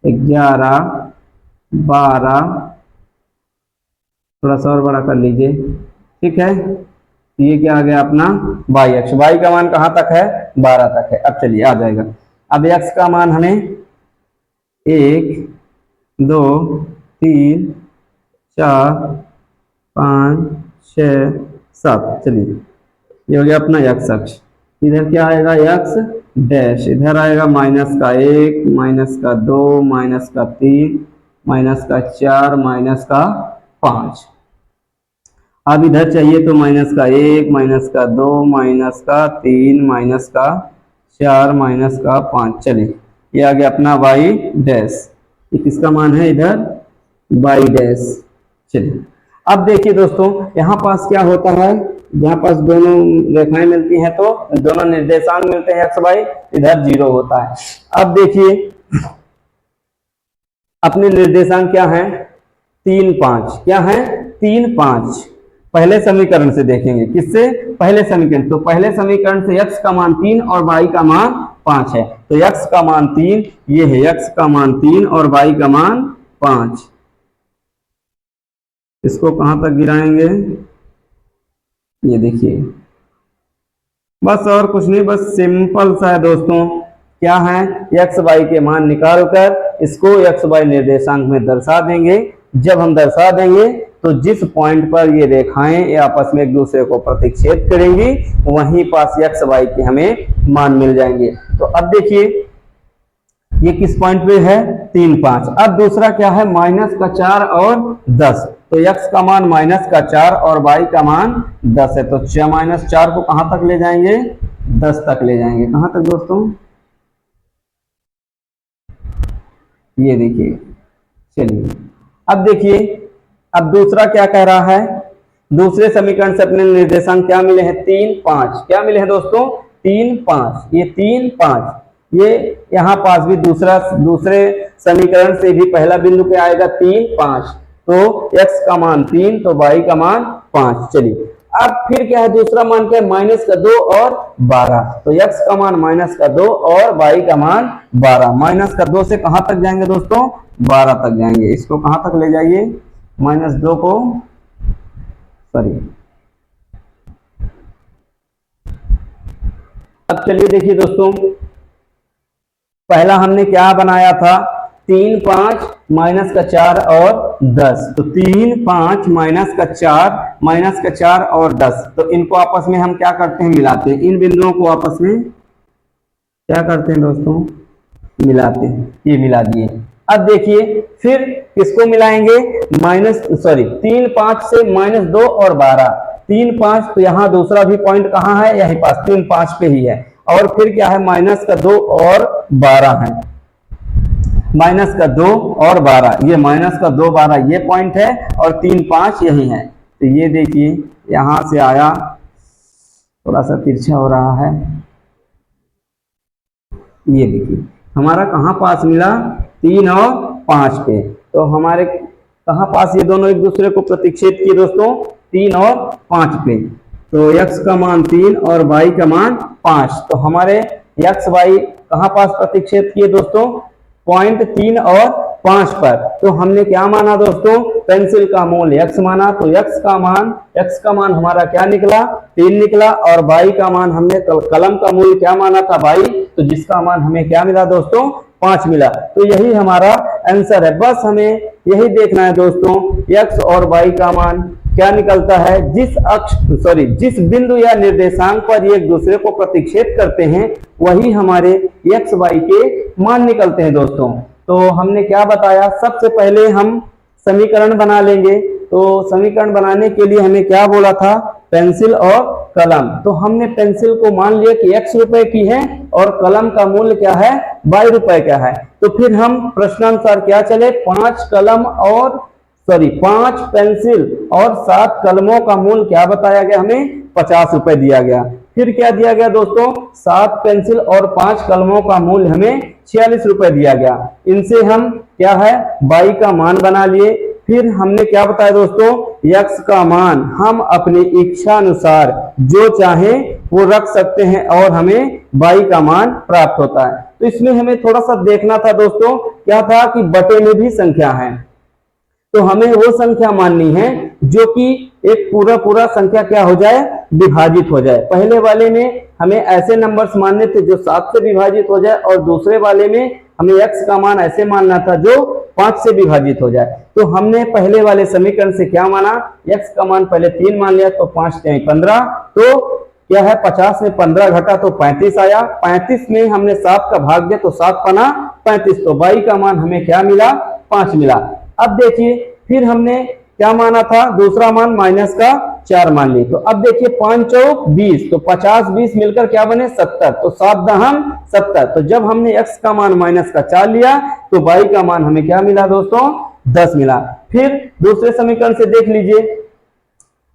11 12, थोड़ा सा और बड़ा कर लीजिए, ठीक है। ये क्या आ गया अपना y अक्ष। y का मान कहाँ तक है 12 तक है। अब चलिए आ जाएगा। अब x का मान हमें 1 2 3 4 5 6 7, चलिए ये हो गया अपना x अक्ष। इधर क्या आएगा x डैश, इधर आएगा माइनस का 1 माइनस का 2 माइनस का 3 माइनस का 4 माइनस का 5। अब इधर चाहिए तो माइनस का 1 माइनस का 2 माइनस का 3 माइनस का 4 माइनस का 5। चलिए ये आ गया अपना y डैश, ये किसका मान है इधर y डैश। चलिए अब देखिए दोस्तों यहाँ पास क्या होता है, जहाँ पास दोनों रेखाएं मिलती हैं तो दोनों निर्देशांक मिलते हैं x y, इधर 0 होता है। अब देखिए अपने निर्देशांक क्या है 3 5, क्या है 3 5। पहले समीकरण से देखेंगे, किससे पहले समीकरण। तो पहले समीकरण से x का मान 3 और y का मान 5 है। तो x का मान 3, ये है x का मान 3 और y का मान 5। इसको कहां तक गिराएंगे, ये देखिए, बस और कुछ नहीं, बस सिंपल सा है दोस्तों। क्या है एक्स वाई के मान निकालकर इसको एक्स वाई निर्देशांक में दर्शा देंगे। जब हम दर्शा देंगे तो जिस पॉइंट पर ये रेखाएं ये आपस में एक दूसरे को प्रतिच्छेद करेंगी वहीं पास एक्स वाई के हमें मान मिल जाएंगे। तो अब देखिए ये किस पॉइंट पे है 3 5। अब दूसरा क्या है -4 और 10, तो x का मान -4 और y का मान 10 है। तो -4 को कहां तक ले जाएंगे 10 तक ले जाएंगे। कहां तक दोस्तों, ये देखिए। चलिए अब देखिए, अब दूसरा क्या कह रहा है, दूसरे समीकरण से अपने निर्देशांक क्या मिले हैं 3 5। क्या मिले हैं दोस्तों 3 5, ये 3 5, ये यहाँ पास भी दूसरे समीकरण से भी पहला बिंदु पे आएगा 3 5, तो x का मान 3 तो y का मान 5। चलिए अब फिर क्या है दूसरा मान क्या है -2 और 12, तो x का मान -2 और y का मान 12। -2 से कहां तक जाएंगे दोस्तों 12 तक जाएंगे। इसको कहां तक ले जाइए -2 को, सॉरी। अब चलिए देखिए दोस्तों, पहला हमने क्या बनाया था 3 5 -4 और 10, तो 3 5 -4 और 10, तो इनको आपस में हम क्या करते हैं मिलाते हैं। इन बिंदुओं को आपस में क्या करते हैं दोस्तों मिलाते हैं, ये मिला दिए। अब देखिए फिर किसको मिलाएंगे 3 5 से -2 और 12, 3 5, तो यहाँ दूसरा भी पॉइंट कहाँ है यही पास 3 5 पे ही है। और फिर क्या है -2 और 12 है, -2 और 12, ये -2 12 ये पॉइंट है और 3 5 यही है। तो ये देखिए यहां से आया, थोड़ा सा तिरछा हो रहा है, ये देखिए हमारा कहां पास मिला 3 और 5 पे। तो हमारे कहां पास ये दोनों एक दूसरे को प्रतिच्छेद किए दोस्तों 3 और 5 पे। तो x का मान 3 और y का मान 5, तो हमारे x y कहां पास प्रतिच्छेद किए दोस्तों पॉइंट 3 और 5 पर। तो हमने क्या माना दोस्तों पेंसिल का मूल्य x माना, तो x का मान हमारा क्या निकला 3 निकला, और y का मान हमने कलम का मूल्य क्या माना था y, तो जिसका मान हमें क्या मिला दोस्तों 5 मिला। तो यही हमारा आंसर है। बस हमें यही देखना है दोस्तों x और y का मान क्या निकलता है, जिस बिंदु या निर्देशांक पर ये एक दूसरे को प्रतिच्छेद करते हैं वही हमारे x y के मान निकलते हैं दोस्तों। तो हमने क्या बताया, सबसे पहले हम समीकरण बना लेंगे। तो समीकरण बनाने के लिए हमें क्या बोला था पेंसिल और कलम, तो हमने पेंसिल को मान लिया कि x रुपए की है और कलम का मूल्य क्या है y रुपए का है। तो फिर हम प्रश्नानुसार क्या चले 5 पेंसिल और 7 कलमों का मूल्य क्या बताया गया हमें 50 रुपए दिया गया। फिर क्या दिया गया दोस्तों 7 पेंसिल और 5 कलमों का मूल्य हमें 46 रुपए दिया गया। इनसे हम क्या है y का मान बना लिए। फिर हमने क्या बताया दोस्तों x का मान हम अपनी इच्छा अनुसार जो चाहे वो रख सकते हैं और हमें y का मान प्राप्त होता है। तो इसमें हमें थोड़ा सा देखना था दोस्तों, क्या था कि बटे में भी संख्या है, तो हमें वो संख्या माननी है जो कि एक पूरा संख्या क्या हो जाए विभाजित हो जाए। पहले वाले में हमें ऐसे नंबर्स मानने थे जो 7 से विभाजित हो जाए, और दूसरे वाले में हमें x का मान ऐसे मानना था जो 5 से विभाजित हो जाए। तो हमने पहले वाले समीकरण से क्या माना x का मान पहले 3 मान लिया, तो 5 3 15, तो क्या है 50 में 15 घटा तो 35 आया। 35 में हमने 7 का भाग दिया तो 7 पना 35, तो y का मान हमें क्या मिला 5 मिला। अब देखिए फिर हमने क्या माना था दूसरा मान -4 मान ली। तो अब देखिए 5 चौक 20, तो 50 20 मिलकर क्या बने 70, तो 7 दहम 70। तो जब हमने x का मान -4 लिया तो y का मान हमें क्या मिला दोस्तों 10 मिला। फिर दूसरे समीकरण से देख लीजिए,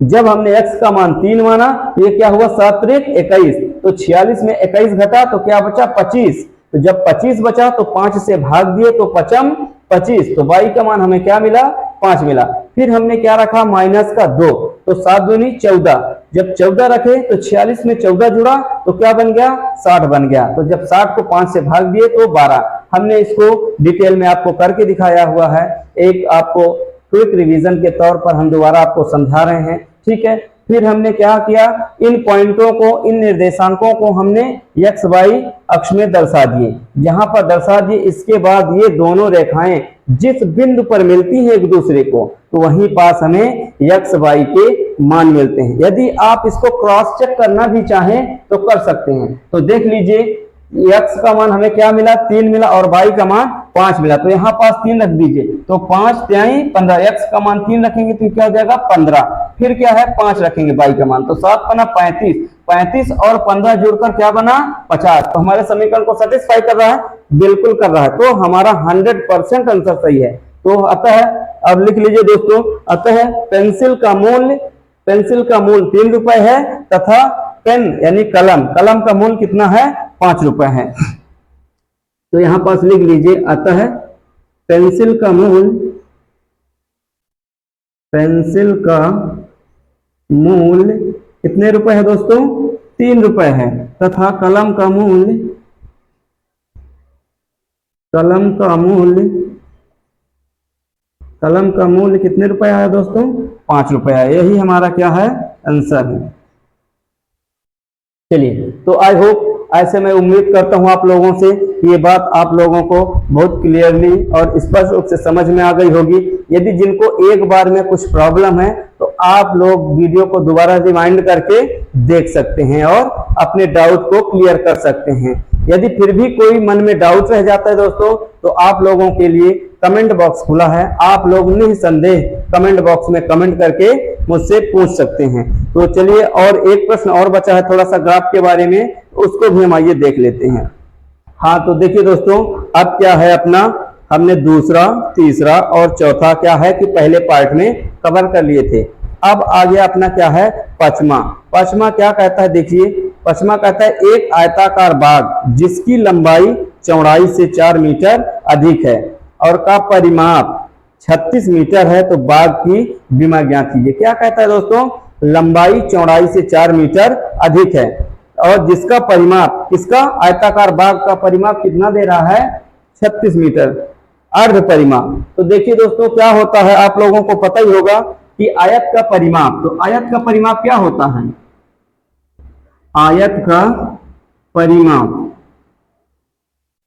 जब हमने x का मान 3 माना तो ये क्या हुआ 7 3 21, तो 46 में 21 घटा तो क्या बचा 25, तो जब 25 बचा तो 5 से भाग दिए तो 5 25, तो y का मान हमें क्या मिला 5 मिला। फिर हमने क्या रखा -2, तो 7 दूनी 14, जब 14 रखे तो 46 में 14 जुड़ा तो क्या बन गया 60 बन गया, तो जब 60 को 5 से भाग दिए तो 12। हमने इसको डिटेल में आपको करके दिखाया हुआ है, एक आपको क्विक रिवीजन के तौर पर हम दोबारा आपको समझा रहे हैं, ठीक है। फिर हमने क्या किया, इन पॉइंटों को, इन निर्देशांकों को हमने एक्स वाई अक्ष में दर्शा दिए, यहां पर दर्शा दिए। इसके बाद ये दोनों रेखाएं जिस बिंदु पर मिलती हैं एक दूसरे को, तो वहीं पास हमें एक्स वाई के मान मिलते हैं। यदि आप इसको क्रॉस चेक करना भी चाहें तो कर सकते हैं। तो देख लीजिए, x का मान हमें क्या मिला, 3 मिला, और y का मान 5 मिला। तो यहाँ पास 3 रख दीजिए, तो 5 3 15, x का मान 3 रखेंगे तो क्या हो जाएगा 15। फिर क्या है 5 रखेंगे y का मान, तो 7 बना 35, 35 और 15 जुड़कर क्या बना 50। तो हमारे समीकरण को सेटिस्फाई कर रहा है, बिल्कुल कर रहा है। तो हमारा 100% आंसर सही है। तो अतः अब लिख लीजिए दोस्तों, अतः पेंसिल का मूल्य 3 रुपए है, तथा पेन यानी कलम का मूल्य कितना है 5 रुपए है। तो यहां पास लिख लीजिए, अतः पेंसिल का मूल्य कितने रुपए है दोस्तों, 3 रुपए है, तथा कलम का मूल्य कितने रुपए आया दोस्तों, 5 रुपए आया। यही हमारा क्या है आंसर है। चलिए, तो आई होप, ऐसे मैं उम्मीद करता हूं आप लोगों से ये बात आप लोगों को बहुत क्लियरली और स्पष्ट रूप से समझ में आ गई होगी। यदि जिनको एक बार में कुछ प्रॉब्लम है तो आप लोग वीडियो को दोबारा रिमाइंड करके देख सकते हैं और अपने डाउट को क्लियर कर सकते हैं। यदि फिर भी कोई मन में डाउट रह जाता है दोस्तों, तो आप लोगों के लिए कमेंट बॉक्स खुला है, आप लोग निसंदेह कमेंट बॉक्स में कमेंट करके मुझसे पूछ सकते हैं। तो चलिए, और एक प्रश्न और बचा है थोड़ा सा ग्राफ के बारे में, उसको भी हम आइए देख लेते हैं। हाँ, तो देखिए दोस्तों, अब क्या है अपना, हमने दूसरा, तीसरा और चौथा क्या है कि पहले पार्ट में कवर कर लिए थे। अब आ गया अपना क्या है पचमा क्या कहता है, देखिए पचमा कहता है एक आयताकार बाग जिसकी लंबाई चौड़ाई से 4 मीटर अधिक है और का परिमाप 36 मीटर है, तो बाग की विमा ज्ञात कीजिए। क्या कहता है दोस्तों, लंबाई चौड़ाई से 4 मीटर अधिक है और जिसका परिमाप, किसका, आयताकार बाग का परिमाप कितना दे रहा है 36 मीटर, अर्ध परिमाप। तो देखिए दोस्तों, क्या होता है आप लोगों को पता ही होगा कि आयत का परिमाप, तो आयत का परिमाप क्या होता है, आयत का परिमाप,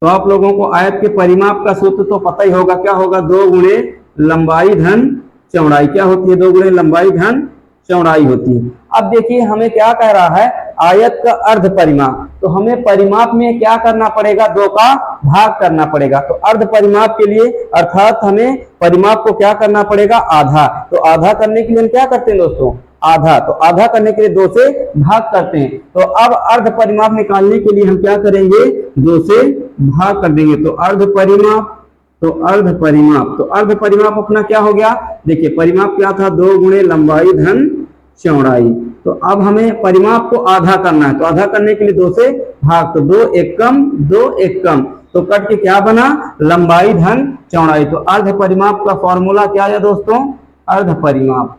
तो आप लोगों को आयत के परिमाप का सूत्र तो पता ही होगा, क्या होगा, 2 गुणे लंबाई धन चौड़ाई। क्या होती है, 2 गुणे लंबाई धन चौड़ाई होती है। अब देखिए हमें क्या कह रहा है, आयत का अर्ध परिमाप, तो हमें परिमाप में क्या करना पड़ेगा, 2 का भाग करना पड़ेगा। तो अर्ध परिमाप के लिए अर्थात हमें परिमाप को क्या करना पड़ेगा, आधा। तो आधा करने के लिए हम क्या करते हैं दोस्तों, आधा, तो आधा करने के लिए 2 से भाग करते हैं। तो अब अर्ध परिमाप निकालने के लिए हम क्या करेंगे, 2 से भाग कर देंगे। तो अर्ध परिमाप अपना क्या हो गया, देखिए परिमाप क्या था, 2 गुणे लंबाई धन चौड़ाई। तो अब हमें परिमाप को आधा करना है, तो आधा करने के लिए 2 से भाग, तो 2 एक कम, तो कट के क्या बना, लंबाई धन चौड़ाई। तो अर्ध परिमाप का फॉर्मूला क्या है दोस्तों, अर्ध परिमाप,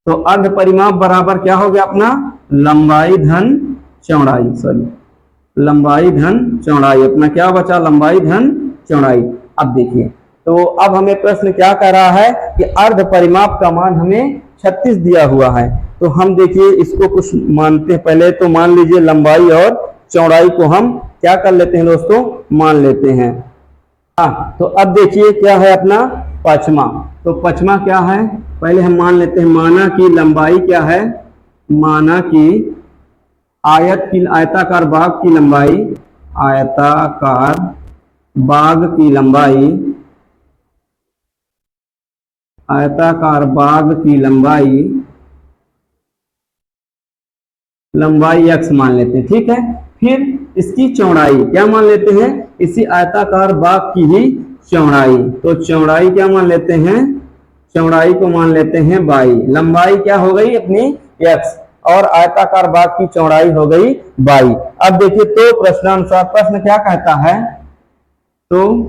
तो अर्ध परिमाप बराबर क्या हो गया अपना, लंबाई धन चौड़ाई, अपना क्या बचा, लंबाई धन चौड़ाई। अब देखिए, तो अब हमें प्रश्न क्या कह रहा है कि अर्ध परिमाप का मान हमें 36 दिया हुआ है। तो हम देखिए इसको कुछ मानते हैं, पहले तो मान लीजिए लंबाई और चौड़ाई को हम क्या कर लेते हैं दोस्तों, मान लेते हैं। हाँ, तो अब देखिए क्या है अपना पचमा, तो पचमा क्या है, पहले हम मान लेते हैं, माना की लंबाई क्या है, माना की आयताकार बाग की लंबाई, आयताकार बाग की लंबाई x मान लेते हैं, ठीक है। फिर इसकी चौड़ाई क्या मान लेते हैं, इसी आयताकार बाग की ही चौड़ाई, तो चौड़ाई क्या मान लेते हैं, चौड़ाई को मान लेते हैं y, लंबाई क्या हो गई अपनी x और आयताकार बाग की चौड़ाई हो गई y। अब देखिए, तो प्रश्नानुसार प्रश्न क्या कहता है, तो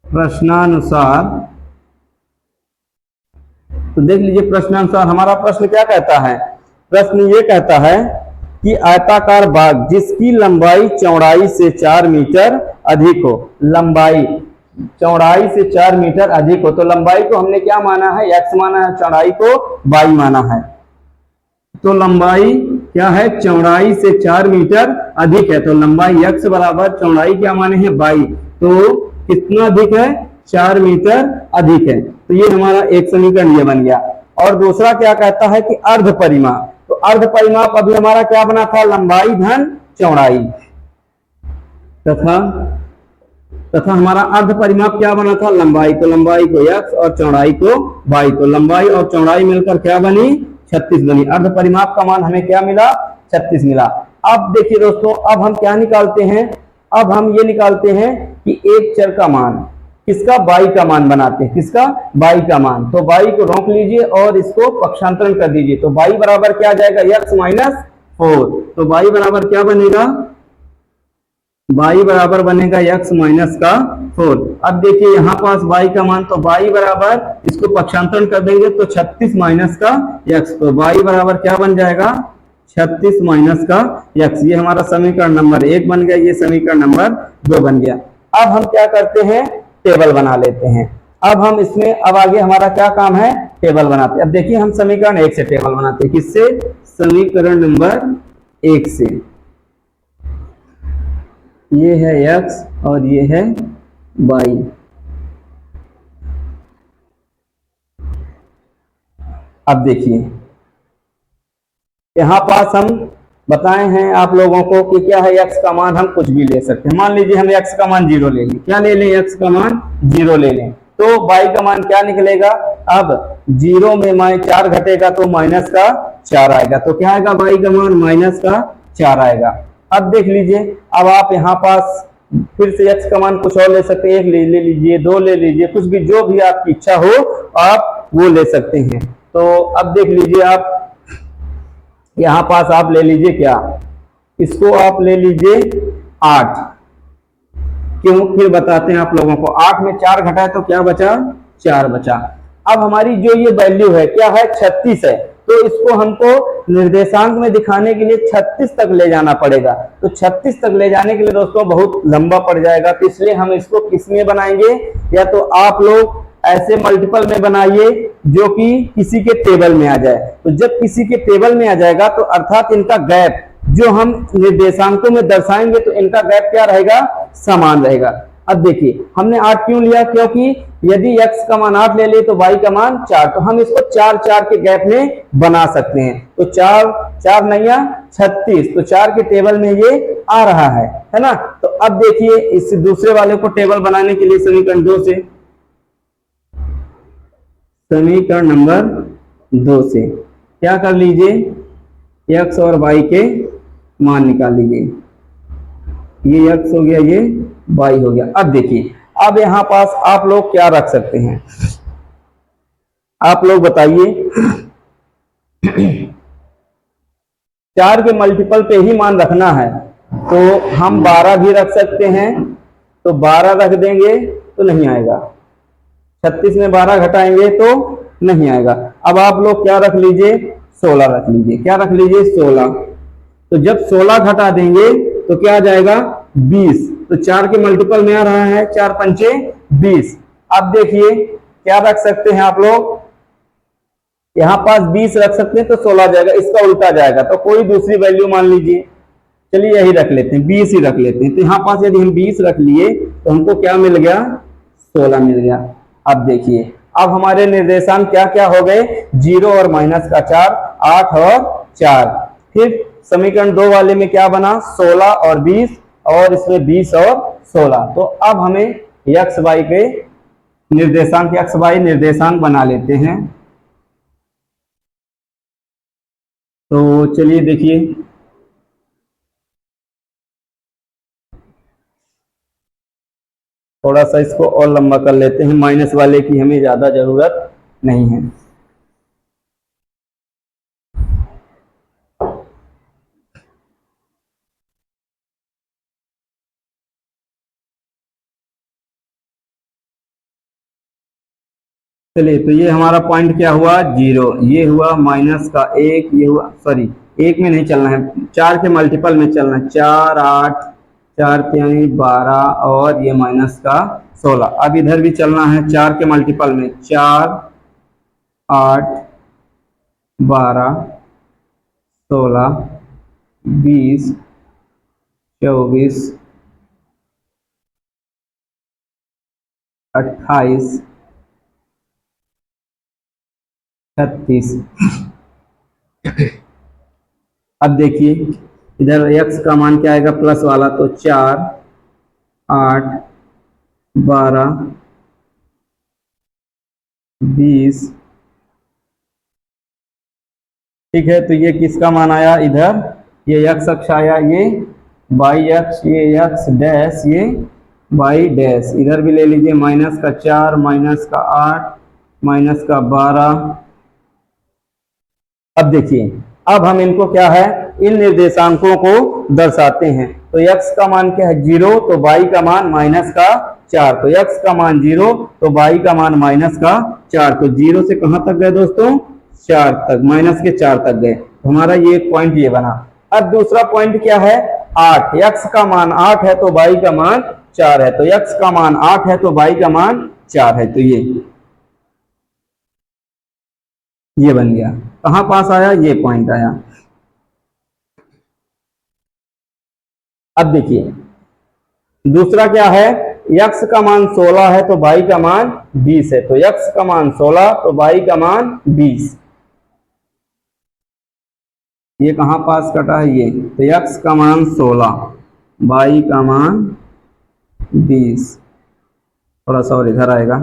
प्रश्नानुसार, तो देख लीजिए प्रश्नानुसार हमारा प्रश्न क्या कहता है, प्रश्न ये कहता है कि आयताकार बाग जिसकी लंबाई चौड़ाई से 4 मीटर अधिक हो, लंबाई चौड़ाई से 4 मीटर अधिक हो। तो लंबाई को हमने क्या माना है, x माना है, चौड़ाई को y माना है। तो लंबाई क्या है, चौड़ाई से 4 मीटर अधिक है। तो लंबाई x बराबर चौड़ाई क्या माने हैं, y। तो कितना अधिक है, 4 मीटर अधिक है। तो ये हमारा एक समीकरण ये बन गया। और दूसरा क्या कहता है कि अर्ध परिमाप। तो अर्ध परिमाप अभी हमारा क्या बना था, लंबाई धन चौड़ाई, तथा हमारा अर्ध परिमाप क्या बना था, लंबाई। तो लंबाई को x और चौड़ाई को y। तो लंबाई और चौड़ाई मिलकर क्या बनी, 36 बनी। अर्ध परिमाप का मान हमें क्या मिला, 36 मिला। अब देखिए दोस्तों, अब हम क्या निकालते हैं, अब हम ये निकालते हैं कि एक चर का मान, किसका, y का मान बनाते हैं, किसका, y का मान। तो y को रोक लीजिए और इसको पक्षांतरण कर दीजिए। तो y बराबर क्या आ जाएगा, x माइनस 4। तो y बराबर क्या बनेगा, y बराबर बनेगा x माइनस का 4। अब देखिए यहाँ पास y का मान, तो y बराबर इसको पक्षांतरण कर देंगे तो 36 माइनस का x। तो y बराबर क्या बन जाएगा, 36 माइनस का x। ये हमारा समीकरण नंबर 1 बन गया, ये समीकरण नंबर 2 बन गया। अब हम क्या करते हैं, टेबल बना लेते हैं। अब हम इसमें, अब आगे हमारा क्या काम है, टेबल बनाते हैं। अब देखिए हम समीकरण 1 से टेबल बनाते हैं, किससे, समीकरण नंबर 1 से। ये है x और ये है y। अब देखिए यहां पास हम बताए हैं आप लोगों को कि क्या है, x का मान हम कुछ भी ले सकते हैं। मान लीजिए हम x का मान 0 ले लें, क्या ले लें, x का मान 0 ले लें। तो y का मान क्या निकलेगा, अब 0 में 4 घटेगा तो माइनस का 4 आएगा। तो क्या आएगा, y का मान माइनस का 4 आएगा। अब देख लीजिए, अब आप यहाँ पास फिर से x का मान कुछ और ले सकते हैं, 1 ले लीजिए, 2 ले लीजिए, कुछ भी, जो भी आपकी इच्छा हो आप वो ले सकते हैं। तो अब देख लीजिए, आप यहाँ पास आप ले लीजिए क्या, इसको आप ले लीजिए 8। क्यों, फिर बताते हैं आप लोगों को। 8 में 4 घटा है तो क्या बचा, 4 बचा। अब हमारी जो ये वैल्यू है क्या है, 36 है। तो इसको हमको निर्देशांक में दिखाने के लिए 36 तक ले जाना पड़ेगा। तो 36 तक ले जाने के लिए दोस्तों बहुत लंबा पड़ जाएगा, तो इसलिए हम इसको किस में बनाएंगे, या तो आप लोग ऐसे मल्टीपल में बनाइए जो कि किसी के टेबल में आ जाए। तो जब किसी के टेबल में आ जाएगा तो अर्थात इनका गैप जो हम निर्देशांकों में दर्शाएंगे तो इनका गैप क्या रहेगा, समान रहेगा। अब देखिए हमने 8 क्यों लिया, क्योंकि यदि x का मान 8 ले ले तो y का मान 4, तो हम इसको 4 4 के गैप में बना सकते हैं। तो 4 4 नैया 36, तो 4 के टेबल में ये आ रहा है ना। तो अब देखिए इस दूसरे वाले को टेबल बनाने के लिए समीकरण 2 से, समीकरण नंबर 2 से क्या कर लीजिए, x और y के मान निकाल लीजिए। ये x हो गया, ये y हो गया। अब देखिए, अब यहां पास आप लोग क्या रख सकते हैं, आप लोग बताइए। 4 के मल्टीपल पे ही मान रखना है, तो हम 12 भी रख सकते हैं। तो 12 रख देंगे तो नहीं आएगा, 36 में 12 घटाएंगे तो नहीं आएगा। अब आप लोग क्या रख लीजिए, 16 रख लीजिए। क्या रख लीजिए, 16। तो जब 16 घटा देंगे तो क्या आ जाएगा, 20। तो 4 के मल्टीपल में आ रहा है, 4 पंचे 20। अब देखिए क्या रख सकते हैं आप लोग, यहां पास 20 रख सकते हैं तो 16 जाएगा, इसका उल्टा जाएगा। तो कोई दूसरी वैल्यू मान लीजिए, चलिए यही रख लेते हैं, 20 ही रख लेते हैं। तो यहाँ पास यदि हम 20 रख लिए तो हमको क्या मिल गया, 16 मिल गया। अब देखिए, अब हमारे निर्देशांक क्या क्या हो गए, 0 और माइनस का 4, 8 और 4। फिर समीकरण 2 वाले में क्या बना, 16 और 20, और इसमें 20 और 16। तो अब हमें x y के निर्देशांक, x y निर्देशांक बना लेते हैं। तो चलिए देखिए, थोड़ा सा इसको और लंबा कर लेते हैं, माइनस वाले की हमें ज्यादा जरूरत नहीं है। चलिए, तो ये हमारा पॉइंट क्या हुआ, 0। ये हुआ माइनस का 1, ये हुआ, सॉरी 1 में नहीं चलना है, 4 के मल्टीपल में चलना है। 4 8, 4 3 12 और ये माइनस का 16। अब इधर भी चलना है 4 के मल्टीपल में, 4 8 12 16 20 24 28 36। अब देखिए इधर x का मान क्या आएगा प्लस वाला, तो 4 8 12 20। ठीक है, तो ये किसका मान आया इधर, ये x अक्ष आया, ये y अक्ष, ये x डैश, ये y डैश। इधर भी ले लीजिए माइनस का 4 माइनस का 8 माइनस का 12। अब देखिए, अब हम इनको क्या है, इन निर्देशांकों को दर्शाते हैं। तो x का मान क्या है 0, तो y का मान माइनस का 4। तो x का मान 0 तो y का मान माइनस का 4। तो 0 से कहां तक गए दोस्तों, 4 तक, माइनस के 4 तक गए। तो हमारा ये पॉइंट ये बना। अब दूसरा पॉइंट क्या है 8, x का मान 8 है तो y का मान 4 है। तो x का मान 8 है तो y का मान 4 है। तो ये बन गया। कहां पास आया, ये पॉइंट आया। अब देखिए दूसरा क्या है, x का मान 16 है तो y का मान 20 है। तो x का मान 16 तो y का मान 20। ये कहां पास कटा है, ये तो x का मान 16 y का मान 20। थोड़ा सा और इधर आएगा,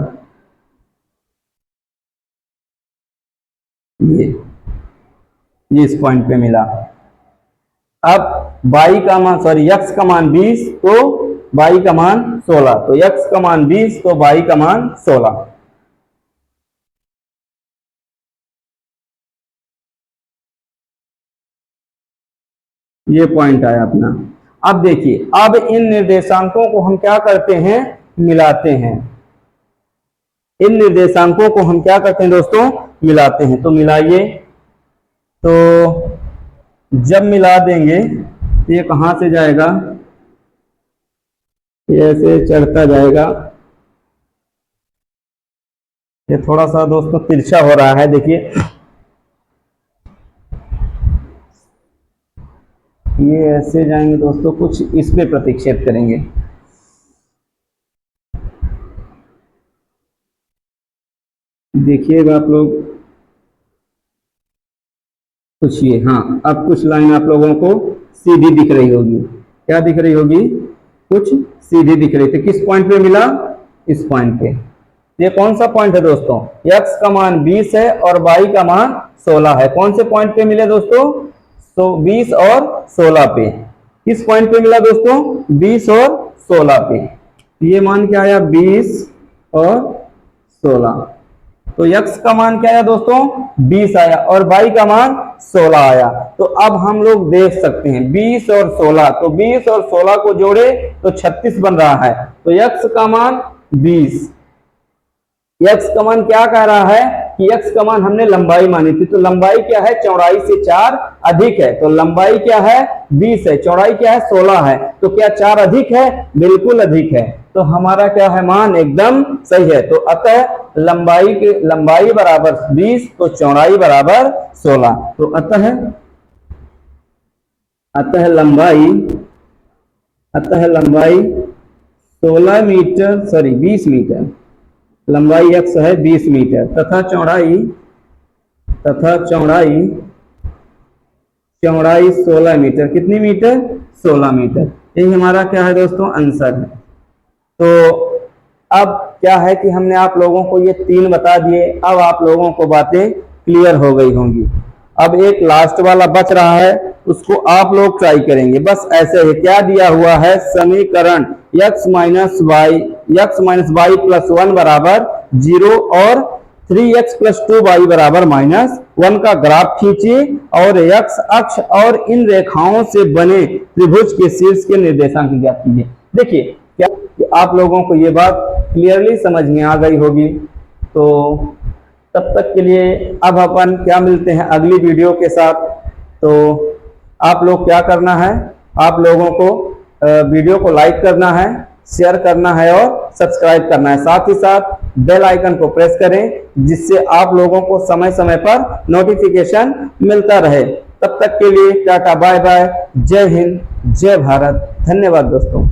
ये इस पॉइंट पे मिला। अब y का मान x का मान 20 तो y का मान 16। तो x का मान 20 तो y का मान 16। ये पॉइंट आया अपना। अब देखिए, अब इन निर्देशांकों को हम क्या करते हैं, मिलाते हैं। इन निर्देशांकों को हम क्या करते हैं दोस्तों, मिलाते हैं। तो मिलाइए, तो जब मिला देंगे तो ये कहां से जाएगा, ये ऐसे चढ़ता जाएगा। ये थोड़ा सा दोस्तों तिरछा हो रहा है, देखिए ये ऐसे जाएंगे दोस्तों, कुछ इस पे प्रतिक्षेप करेंगे। देखिएगा आप लोग कुछ ये, हाँ अब कुछ लाइन आप लोगों को सीधी दिख रही होगी। क्या दिख रही होगी, कुछ सीधी दिख रही थी। किस पॉइंट पे मिला, इस पॉइंट पे। ये कौन सा पॉइंट है दोस्तों, x का मान 20 है और y का मान 16 है। कौन से पॉइंट पे मिले दोस्तों, तो 20 और 16 पे। किस पॉइंट पे मिला दोस्तों, 20 और 16 पे। ये मान क्या आया 20 और 16। तो x का मान क्या आया दोस्तों 20 आया और y का मान 16 आया। तो अब हम लोग देख सकते हैं 20 और 16, तो 20 और 16 को जोड़े तो 36 बन रहा है। तो x का मान 20, x का मान क्या कह रहा है कि x का मान हमने लंबाई मानी थी। तो लंबाई क्या है, चौड़ाई से 4 अधिक है। तो लंबाई क्या है 20 है, चौड़ाई क्या है 16 है। तो क्या 4 अधिक है, बिल्कुल अधिक है। तो हमारा क्या है, मान एकदम सही है। तो अतः लंबाई बराबर 20 तो चौड़ाई बराबर 16। तो अतः लंबाई 16 मीटर, 20 मीटर। लंबाई x है 20 मीटर तथा चौड़ाई 16 मीटर। कितनी मीटर, 16 मीटर। यही हमारा क्या है दोस्तों, आंसर है। तो अब क्या है कि हमने आप लोगों को ये 3 बता दिए। अब आप लोगों को बातें क्लियर हो गई होंगी। अब एक लास्ट वाला बच रहा है, उसको आप लोग ट्राई करेंगे। बस ऐसे ही, क्या दिया हुआ है, समीकरण x माइनस वाई प्लस 1 बराबर 0 और 3x प्लस 2y बराबर -1 का ग्राफ खींचिए और x अक्ष और इन रेखाओं से बने त्रिभुज के शीर्ष के निर्देशांक ज्ञात कीजिए। देखिए क्या आप लोगों को ये बात क्लियरली समझ में आ गई होगी। तो तब तक के लिए अब अपन क्या मिलते हैं अगली वीडियो के साथ। तो आप लोग क्या करना है, आप लोगों को वीडियो को लाइक करना है शेयर करना है और सब्सक्राइब करना है। साथ ही साथ बेल आइकन को प्रेस करें, जिससे आप लोगों को समय समय पर नोटिफिकेशन मिलता रहे। तब तक के लिए टाटा बाय बाय, जय हिंद, जय भारत, धन्यवाद दोस्तों।